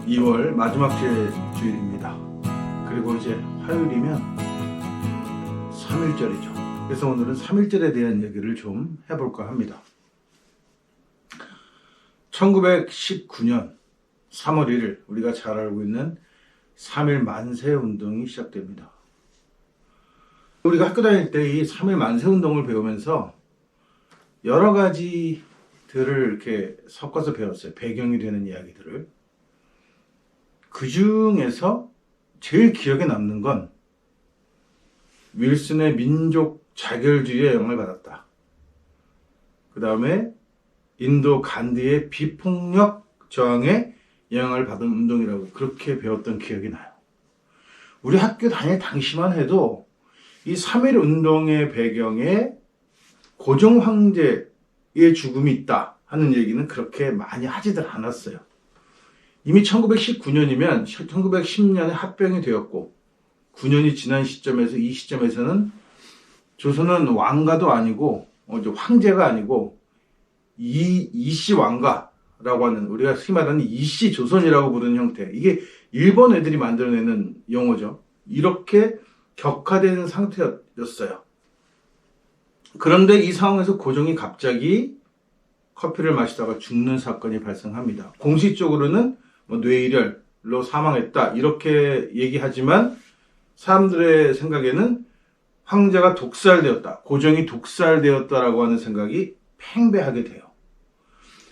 2월 마지막 주일입니다. 그리고 이제 화요일이면 3.1절이죠. 그래서 오늘은 3.1절에 대한 얘기를 좀 해볼까 합니다. 1919년 3월 1일 우리가 잘 알고 있는 3.1 만세 운동이 시작됩니다. 우리가 학교 다닐 때 이 3.1 만세 운동을 배우면서 여러 가지들을 이렇게 섞어서 배웠어요. 배경이 되는 이야기들을. 그 중에서 제일 기억에 남는 건 윌슨의 민족 자결주의에 영향을 받았다. 그 다음에 인도 간디의 비폭력 저항에 영향을 받은 운동이라고 그렇게 배웠던 기억이 나요. 우리 학교 다닐 당시만 해도 이 3.1 운동의 배경에 고종 황제의 죽음이 있다 하는 얘기는 그렇게 많이 하지들 않았어요. 이미 1919년이면 1910년에 합병이 되었고 9년이 지난 시점에서 이 시점에서는 조선은 왕가도 아니고 황제가 아니고 이씨 왕가라고 하는 우리가 흔히 말하는 이씨 조선이라고 부르는 형태, 이게 일본 애들이 만들어내는 용어죠. 이렇게 격화된 상태였어요. 그런데 이 상황에서 고종이 갑자기 커피를 마시다가 죽는 사건이 발생합니다. 공식적으로는 뇌일혈로 사망했다 이렇게 얘기하지만 사람들의 생각에는 황제가 독살되었다, 고종이 독살되었다라고 하는 생각이 팽배하게 돼요.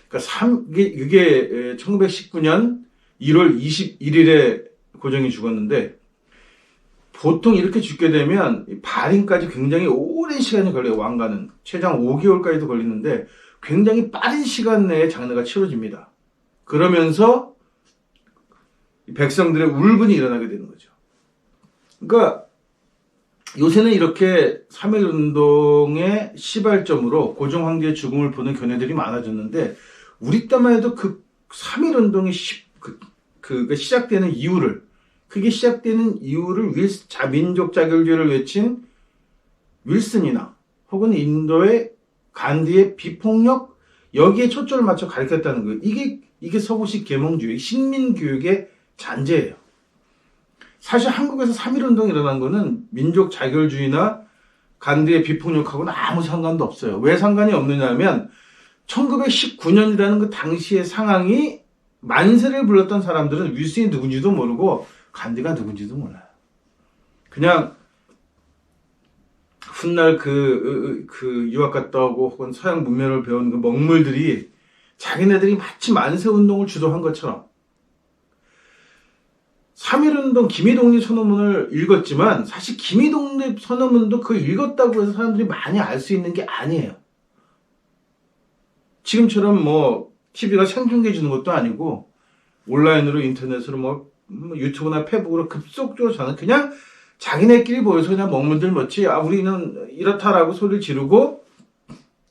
그러니까 이게 1919년 1월 21일에 고종이 죽었는데, 보통 이렇게 죽게 되면 발인까지 굉장히 오랜 시간이 걸려요. 왕가는 최장 5개월까지도 걸리는데 굉장히 빠른 시간 내에 장례가 치러집니다. 그러면서 백성들의 울분이 일어나게 되는 거죠. 그러니까 요새는 이렇게 3.1 운동의 시발점으로 고종 황제의 죽음을 보는 견해들이 많아졌는데, 우리 때만 해도 그 3.1 운동이 시작되는 이유를, 민족 자결주의를 외친 윌슨이나 혹은 인도의 간디의 비폭력, 여기에 초점을 맞춰 가르쳤다는 거예요. 이게 서구식 계몽주의, 식민교육의 잔재예요. 사실 한국에서 3.1 운동이 일어난 거는 민족 자결주의나 간디의 비폭력하고는 아무 상관도 없어요. 왜 상관이 없느냐면 1919년이라는 그 당시의 상황이, 만세를 불렀던 사람들은 윌슨이 누군지도 모르고 간디가 누군지도 몰라요. 그냥 훗날 그 유학 갔다 오고 혹은 서양 문명을 배운 그 먹물들이 자기네들이 마치 만세 운동을 주도한 것처럼 3.1 운동 김이독립 선언문을 읽었지만, 사실 김이독립 선언문도 그걸 읽었다고 해서 사람들이 많이 알 수 있는 게 아니에요. 지금처럼 TV가 생중계 주는 것도 아니고 온라인으로 인터넷으로 유튜브나 페북으로 급속도로 저는 그냥 자기네끼리 모여서 그냥 먹물들 먹지, 우리는 이렇다라고 소리를 지르고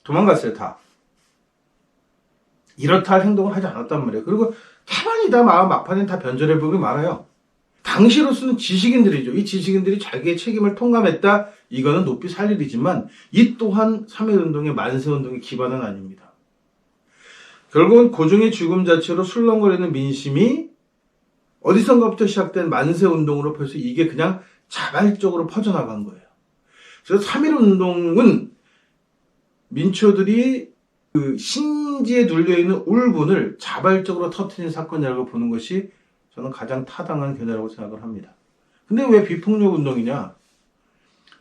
도망갔어요. 다 이렇다 할 행동을 하지 않았단 말이에요. 그리고 가만히 다 막판엔 다 변절해보고 말아요. 당시로서는 지식인들이죠. 이 지식인들이 자기의 책임을 통감했다, 이거는 높이 살 일이지만 이 또한 3.1 운동의 만세 운동의 기반은 아닙니다. 결국은 고종의 죽음 자체로 술렁거리는 민심이 어디선가부터 시작된 만세 운동으로 벌써 이게 그냥 자발적으로 퍼져나간 거예요. 그래서 3.1 운동은 민초들이 그 심지에 눌려있는 울분을 자발적으로 터뜨린 사건이라고 보는 것이 저는 가장 타당한 견해라고 생각을 합니다. 근데 왜 비폭력 운동이냐?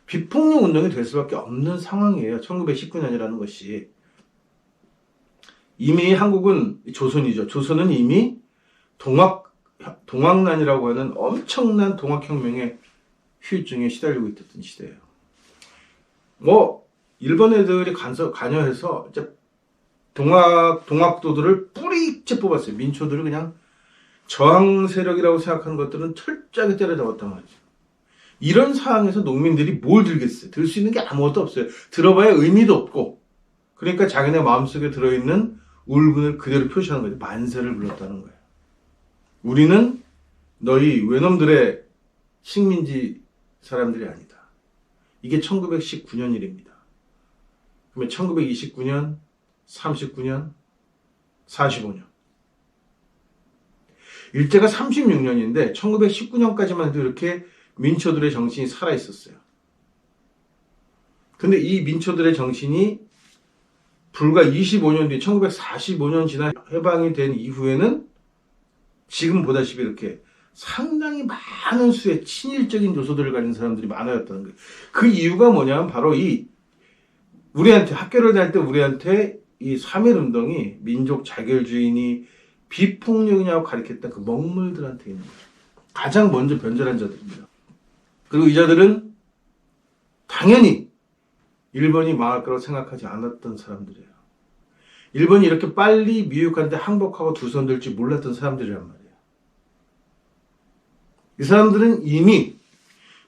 비폭력 운동이 될 수밖에 없는 상황이에요. 1919년이라는 것이. 이미 한국은 조선이죠. 조선은 이미 동학난이라고 하는 엄청난 동학혁명의 후유증에 시달리고 있었던 시대예요. 일본 애들이 관여해서 이제 동학도들을 뿌리째 뽑았어요. 민초들을 그냥 저항 세력이라고 생각하는 것들은 철저하게 때려잡았단 말이죠. 이런 상황에서 농민들이 뭘 들겠어요? 들 수 있는 게 아무것도 없어요. 들어봐야 의미도 없고. 그러니까 자기네 마음속에 들어있는 울분을 그대로 표시하는 거죠. 만세를 불렀다는 거예요. 우리는 너희 외놈들의 식민지 사람들이 아니다. 이게 1919년 일입니다. 그러면 1929년, 39년, 45년. 일제가 36년인데 1919년까지만 해도 이렇게 민초들의 정신이 살아있었어요. 근데 이 민초들의 정신이 불과 25년 뒤 1945년 지나 해방이 된 이후에는 지금 보다시피 이렇게 상당히 많은 수의 친일적인 요소들을 가진 사람들이 많아졌다는 거예요. 그 이유가 뭐냐면 바로 우리한테 학교를 다닐 때 우리한테 이 3.1운동이 민족 자결주의니 비폭력이냐고 가르쳤던 그 먹물들한테 있는 거죠. 가장 먼저 변절한 자들입니다. 그리고 이 자들은 당연히 일본이 망할 거라고 생각하지 않았던 사람들이에요. 일본이 이렇게 빨리 미국한테 항복하고 두 손 들지 몰랐던 사람들이란 말이에요. 이 사람들은 이미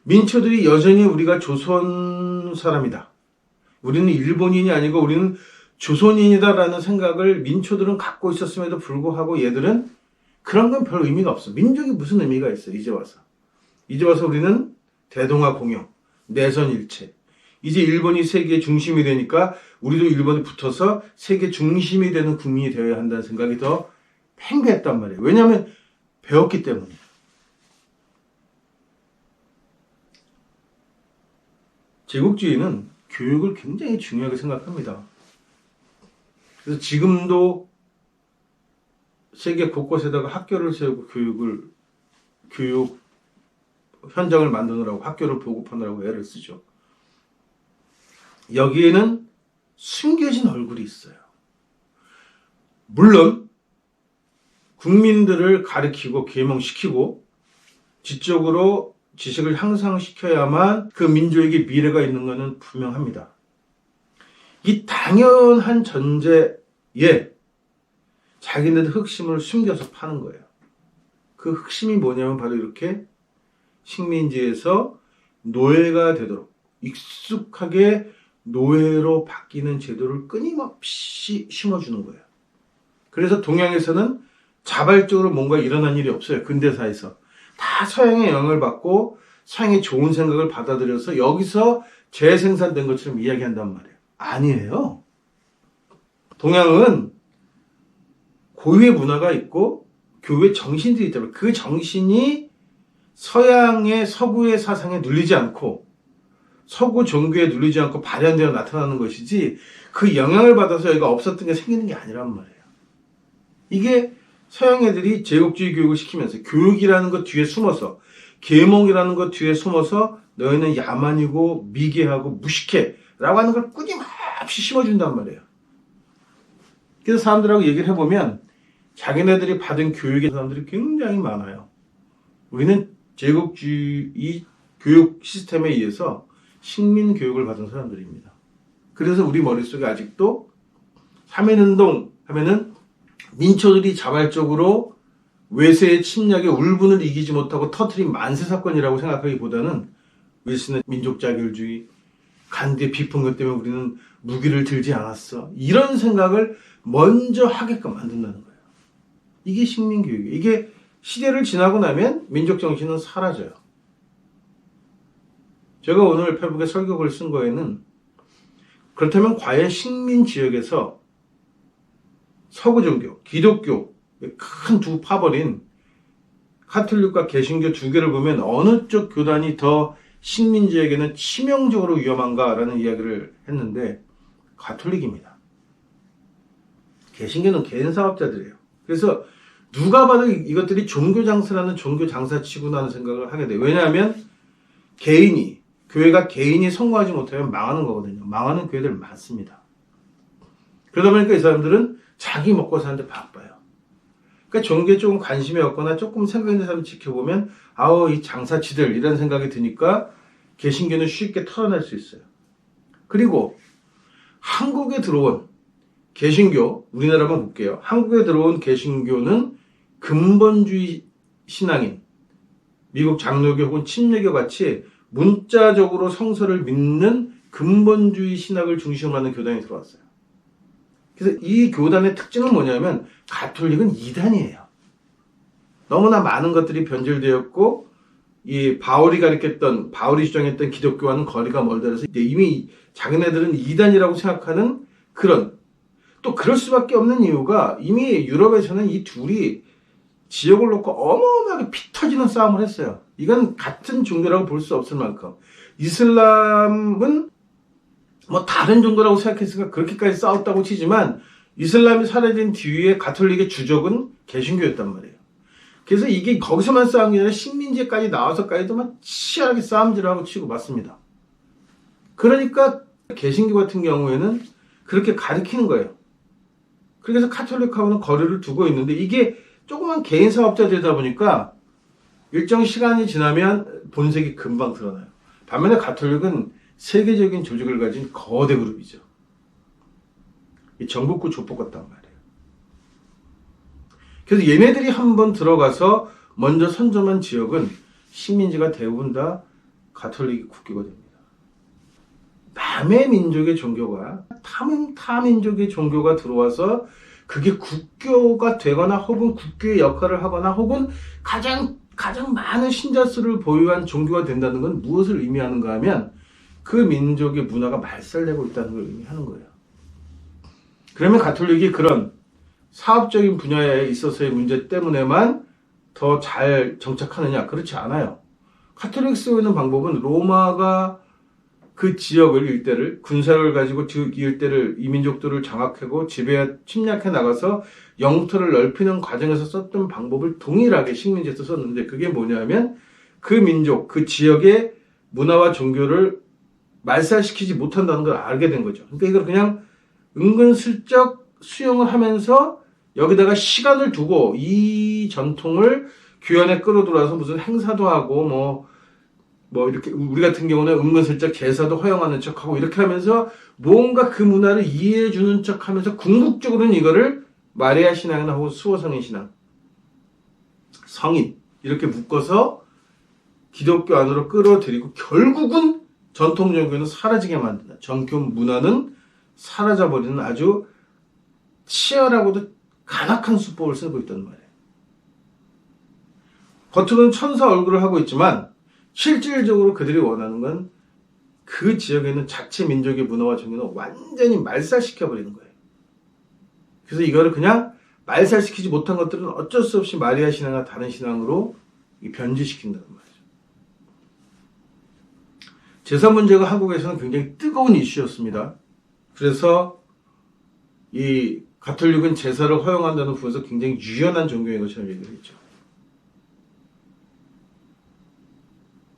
민초들이 여전히 우리가 조선 사람이다. 우리는 일본인이 아니고 우리는 조선인이다라는 생각을 민초들은 갖고 있었음에도 불구하고 얘들은 그런 건 별 의미가 없어. 민족이 무슨 의미가 있어, 이제 와서. 이제 와서 우리는 대동아 공영, 내선일체. 이제 일본이 세계의 중심이 되니까 우리도 일본에 붙어서 세계 중심이 되는 국민이 되어야 한다는 생각이 더 팽배했단 말이에요. 왜냐하면 배웠기 때문에. 제국주의는 교육을 굉장히 중요하게 생각합니다. 그래서 지금도 세계 곳곳에다가 학교를 세우고 교육 현장을 만드느라고 학교를 보급하느라고 애를 쓰죠. 여기에는 숨겨진 얼굴이 있어요. 물론 국민들을 가르치고 계몽시키고 지적으로 지식을 향상시켜야만 그 민족에게 미래가 있는 것은 분명합니다. 이 당연한 전제에 자기네들 흑심을 숨겨서 파는 거예요. 그 흑심이 뭐냐면 바로 이렇게 식민지에서 노예가 되도록 익숙하게 노예로 바뀌는 제도를 끊임없이 심어주는 거예요. 그래서 동양에서는 자발적으로 뭔가 일어난 일이 없어요. 근대사에서. 다 서양의 영향을 받고 서양의 좋은 생각을 받아들여서 여기서 재생산된 것처럼 이야기한단 말이에요. 아니에요. 동양은 고유의 문화가 있고 교회 정신들이 있다면 그 정신이 서양의 서구의 사상에 눌리지 않고 서구 종교에 눌리지 않고 발현되어 나타나는 것이지 그 영향을 받아서 여기가 없었던 게 생기는 게 아니란 말이에요. 이게 서양 애들이 제국주의 교육을 시키면서 교육이라는 것 뒤에 숨어서 계몽이라는 것 뒤에 숨어서 너희는 야만이고 미개하고 무식해 라고 하는 걸 끊임없이 심어준단 말이에요. 그래서 사람들하고 얘기를 해보면 자기네들이 받은 교육의 사람들이 굉장히 많아요. 우리는 제국주의 교육 시스템에 의해서 식민 교육을 받은 사람들입니다. 그래서 우리 머릿속에 아직도 3.1운동 하면은 민초들이 자발적으로 외세의 침략에 울분을 이기지 못하고 터뜨린 만세 사건이라고 생각하기보다는 윌슨의 민족 자결주의, 간디의 비폭력 때문에 우리는 무기를 들지 않았어. 이런 생각을 먼저 하게끔 만든다는 거예요. 이게 식민교육이에요. 이게 시대를 지나고 나면 민족 정신은 사라져요. 제가 오늘 페북에 설교글 쓴 거에는 그렇다면 과연 식민 지역에서 서구 종교, 기독교 큰 두 파벌인 카톨릭과 개신교 두 개를 보면 어느 쪽 교단이 더 식민 지역에는 치명적으로 위험한가라는 이야기를 했는데 가톨릭입니다. 개신교는 개인 사업자들이에요. 그래서 누가 봐도 이것들이 종교 장사라는 종교 장사치구나 하는 생각을 하게 돼요. 왜냐하면 교회가 개인이 성공하지 못하면 망하는 거거든요. 망하는 교회들 많습니다. 그러다 보니까 이 사람들은 자기 먹고 사는데 바빠요. 그러니까 종교에 조금 관심이 없거나 조금 생각 있는 사람 지켜보면 이 장사치들 이런 생각이 드니까 개신교는 쉽게 털어낼 수 있어요. 그리고 한국에 들어온 개신교, 우리나라만 볼게요. 한국에 들어온 개신교는 근본주의 신앙인, 미국 장로교 혹은 침례교 같이 문자적으로 성서를 믿는 근본주의 신학을 중심으로 하는 교단이 들어왔어요. 그래서 이 교단의 특징은 뭐냐면 가톨릭은 이단이에요. 너무나 많은 것들이 변질되었고 이 바울이 주장했던 기독교와는 거리가 멀다 해서 이미 자기네들은 이단이라고 생각하는 그런 또 그럴 수밖에 없는 이유가 이미 유럽에서는 이 둘이 지역을 놓고 어마어마하게 피 터지는 싸움을 했어요. 이건 같은 종교라고 볼 수 없을 만큼. 이슬람은 뭐 다른 종교라고 생각했으니까 그렇게까지 싸웠다고 치지만 이슬람이 사라진 뒤에 가톨릭의 주적은 개신교였단 말이에요. 그래서 이게 거기서만 싸운 게 아니라 식민지까지 나와서까지도 막 치열하게 싸움질하고 치고 맞습니다. 그러니까 개신교 같은 경우에는 그렇게 가리키는 거예요. 그래서 카톨릭하고는 거리를 두고 있는데 이게 조그만 개인 사업자 되다 보니까 일정 시간이 지나면 본색이 금방 드러나요. 반면에 가톨릭은 세계적인 조직을 가진 거대 그룹이죠. 이 전국구 족보 같단 말이에요. 그래서 얘네들이 한번 들어가서 먼저 선점한 지역은 식민지가 대부분 다 가톨릭 국교가 됩니다. 남의 민족의 종교가 타 민족의 종교가 들어와서 그게 국교가 되거나 혹은 국교의 역할을 하거나 혹은 가장 많은 신자 수를 보유한 종교가 된다는 건 무엇을 의미하는가 하면 그 민족의 문화가 말살되고 있다는 걸 의미하는 거예요. 그러면 가톨릭이 그런 사업적인 분야에 있어서의 문제 때문에만 더 잘 정착하느냐? 그렇지 않아요. 가톨릭 쓰고 있는 방법은 로마가 그 지역을 일대를 군사를 가지고 그 일대를 이민족들을 장악하고 침략해 나가서 영토를 넓히는 과정에서 썼던 방법을 동일하게 식민지에서 썼는데 그게 뭐냐면 그 민족, 그 지역의 문화와 종교를 말살시키지 못한다는 걸 알게 된 거죠. 그러니까 이걸 그냥 은근슬쩍 수용을 하면서 여기다가 시간을 두고 이 전통을 규현에 끌어들여서 무슨 행사도 하고 뭐 이렇게 우리 같은 경우는 은근슬쩍 제사도 허용하는 척하고 이렇게 하면서 뭔가 그 문화를 이해해주는 척하면서 궁극적으로는 이거를 마리아 신앙이나 혹은 수호성인 신앙, 성인 이렇게 묶어서 기독교 안으로 끌어들이고 결국은 전통 종교는 사라지게 만든다. 전교 문화는 사라져버리는 아주 치열하고도 간악한 수법을 쓰고 있단 말이에요. 겉으로는 천사 얼굴을 하고 있지만 실질적으로 그들이 원하는 건 그 지역에 있는 자체 민족의 문화와 종교는 완전히 말살시켜버리는 거예요. 그래서 이거를 그냥 말살시키지 못한 것들은 어쩔 수 없이 마리아 신앙이나 다른 신앙으로 변질시킨다는 말이죠. 제사 문제가 한국에서는 굉장히 뜨거운 이슈였습니다. 그래서 이 가톨릭은 제사를 허용한다는 부분에서 굉장히 유연한 종교인 것처럼 얘기를 했죠.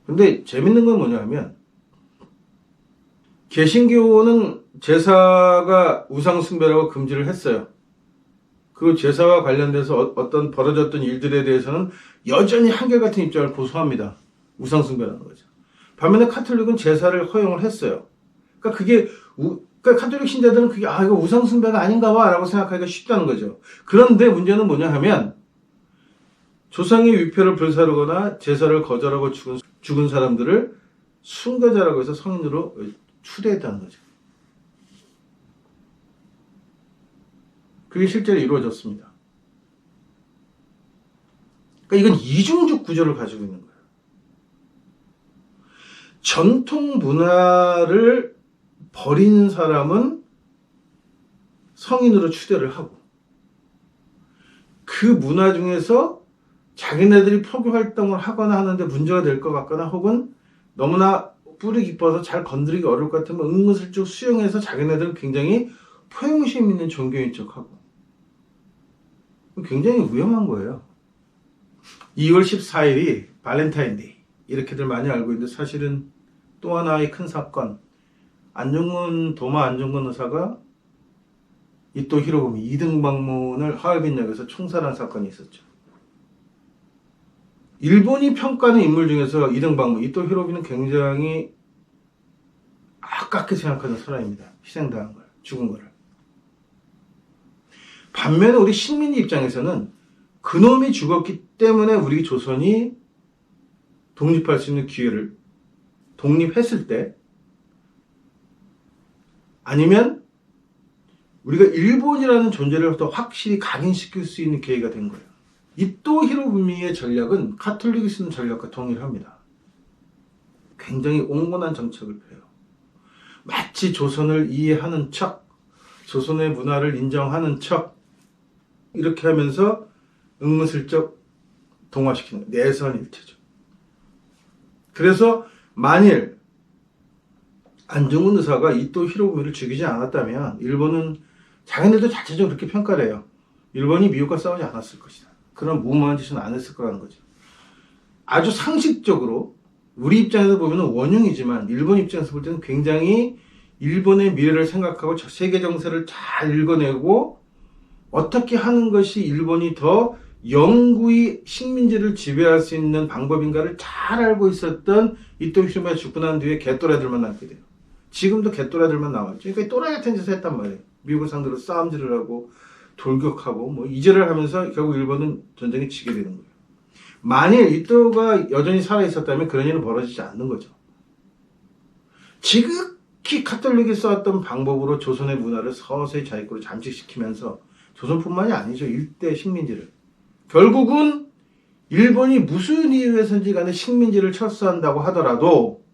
근데 재밌는 건 뭐냐 하면 개신교는 제사가 우상숭배라고 금지를 했어요. 그 제사와 관련돼서 어떤 벌어졌던 일들에 대해서는 여전히 한결같은 입장을 고수합니다. 우상숭배라는 거죠. 반면에 카톨릭은 제사를 허용을 했어요. 그러니까 그러니까 카톨릭 신자들은 그게 이거 우상숭배가 아닌가 봐 라고 생각하기가 쉽다는 거죠. 그런데 문제는 뭐냐 하면 조상의 위패를 불사르거나 제사를 거절하고 죽은 사람들을 순교자라고 해서 성인으로 추대했다는 거죠. 그게 실제로 이루어졌습니다. 그러니까 이건 이중적 구조를 가지고 있는 거예요. 전통 문화를 버린 사람은 성인으로 추대를 하고 그 문화 중에서 자기네들이 포교 활동을 하거나 하는데 문제가 될 것 같거나 혹은 너무나 뿌리 깊어서 잘 건드리기 어려울 것 같으면 은근슬쩍 수용해서 자기네들은 굉장히 포용심 있는 종교인 척하고 굉장히 위험한 거예요. 2월 14일이 발렌타인데이 이렇게들 많이 알고 있는데 사실은 또 하나의 큰 사건 도마 안중근 의사가 이토 히로부미 2등 방문을 하얼빈역에서 총살한 사건이 있었죠. 일본이 평가하는 인물 중에서 2등 방문 이토 히로부미는 굉장히 아깝게 생각하는 사람입니다. 희생당한 걸, 죽은 거를. 반면에 우리 식민지 입장에서는 그놈이 죽었기 때문에 우리 조선이 독립할 수 있는 기회를 독립했을 때 아니면 우리가 일본이라는 존재를 더 확실히 각인시킬 수 있는 기회가 된 거예요. 이토 히로부미의 전략은 카톨릭이 쓰는 전략과 동일합니다. 굉장히 온건한 정책을 펴요. 마치 조선을 이해하는 척, 조선의 문화를 인정하는 척 이렇게 하면서 은근슬쩍 동화시키는 거예요. 내선일체죠. 그래서 만일 안중근 의사가 이토 히로부미를 죽이지 않았다면 일본은 자기네들도 자체적으로 그렇게 평가를 해요. 일본이 미국과 싸우지 않았을 것이다. 그런 무모한 짓은 안 했을 거라는 거죠. 아주 상식적으로 우리 입장에서 보면 원흉이지만 일본 입장에서 볼 때는 굉장히 일본의 미래를 생각하고 세계 정세를 잘 읽어내고 어떻게 하는 것이 일본이 더 영구히 식민지를 지배할 수 있는 방법인가를 잘 알고 있었던 이토 히로부미가 죽고 난 뒤에 개또라들만 남게 돼요. 지금도 개또라들만 나왔죠. 그러니까 또라이 같은 짓을 했단 말이에요. 미국을 상대로 싸움질을 하고 돌격하고 뭐 이제를 하면서 결국 일본은 전쟁에 지게 되는 거예요. 만일 이토가 여전히 살아있었다면 그런 일은 벌어지지 않는 거죠. 지극히 카톨릭이 써왔던 방법으로 조선의 문화를 서서히 자기 거로 잠식시키면서 조선뿐만이 아니죠. 일대 식민지를. 결국은 일본이 무슨 이유에서인지 간에 식민지를 철수한다고 하더라도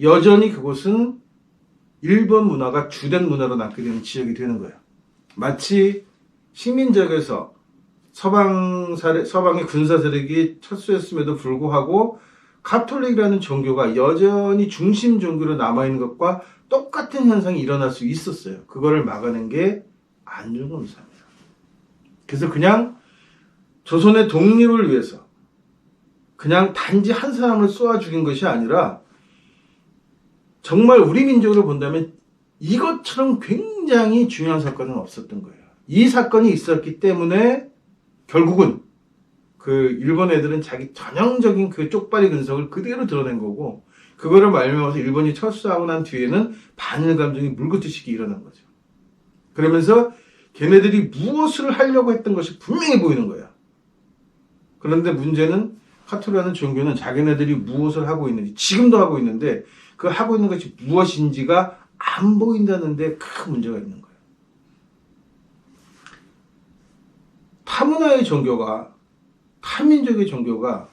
여전히 그곳은 일본 문화가 주된 문화로 남게 되는 지역이 되는 거예요. 마치 식민지역에서 서방의 군사 세력이 철수했음에도 불구하고 가톨릭이라는 종교가 여전히 중심 종교로 남아있는 것과 똑같은 현상이 일어날 수 있었어요. 그거를 막아낸 게 안중근 의사입니다. 그래서 그냥 조선의 독립을 위해서 그냥 단지 한 사람을 쏘아 죽인 것이 아니라 정말 우리 민족으로 본다면 이것처럼 굉장히 중요한 사건은 없었던 거예요. 이 사건이 있었기 때문에 결국은 그 일본 애들은 자기 전형적인 그 쪽발이 근성을 그대로 드러낸 거고 그거를 말미암아서 일본이 철수하고 난 뒤에는 반일 감정이 물구트시기 일어난 거죠. 그러면서 걔네들이 무엇을 하려고 했던 것이 분명히 보이는 거예요. 그런데 문제는 카톨릭이라는 종교는 자기네들이 무엇을 하고 있는지 지금도 하고 있는데 그 하고 있는 것이 무엇인지가 안 보인다는 데 큰 문제가 있는 거예요. 타문화의 종교가 타민족의 종교가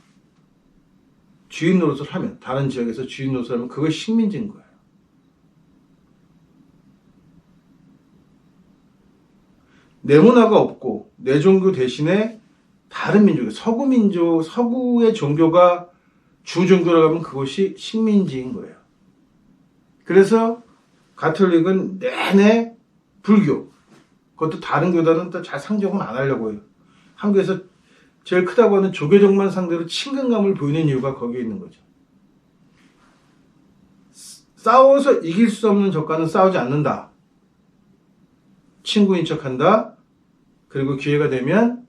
주인 노릇을 하면 다른 지역에서 주인 노릇을 하면 그것이 식민지인 거예요. 내 문화가 없고 내 종교 대신에 다른 민족, 서구의 종교가 주 종교라고 하면 그것이 식민지인 거예요. 그래서 가톨릭은 내내 불교, 그것도 다른 교단은 또 잘 상정은 안 하려고 해요. 한국에서 제일 크다고 하는 조계종만 상대로 친근감을 보이는 이유가 거기에 있는 거죠. 싸워서 이길 수 없는 적과는 싸우지 않는다. 친구인 척한다. 그리고 기회가 되면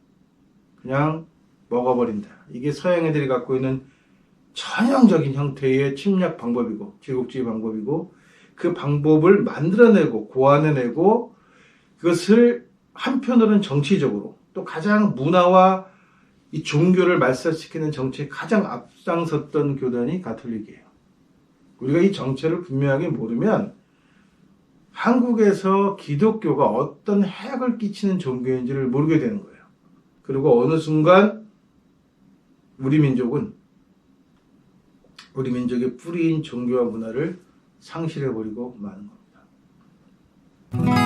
그냥 먹어버린다. 이게 서양 애들이 갖고 있는 전형적인 형태의 침략 방법이고 제국주의 방법이고 그 방법을 만들어내고 고안해내고 그것을 한편으로는 정치적으로 또 가장 문화와 이 종교를 말살시키는 정치에 가장 앞장섰던 교단이 가톨릭이에요. 우리가 이 정체를 분명하게 모르면 한국에서 기독교가 어떤 해악을 끼치는 종교인지를 모르게 되는 거예요. 그리고 어느 순간 우리 민족의 뿌리인 종교와 문화를 상실해버리고 마는 겁니다.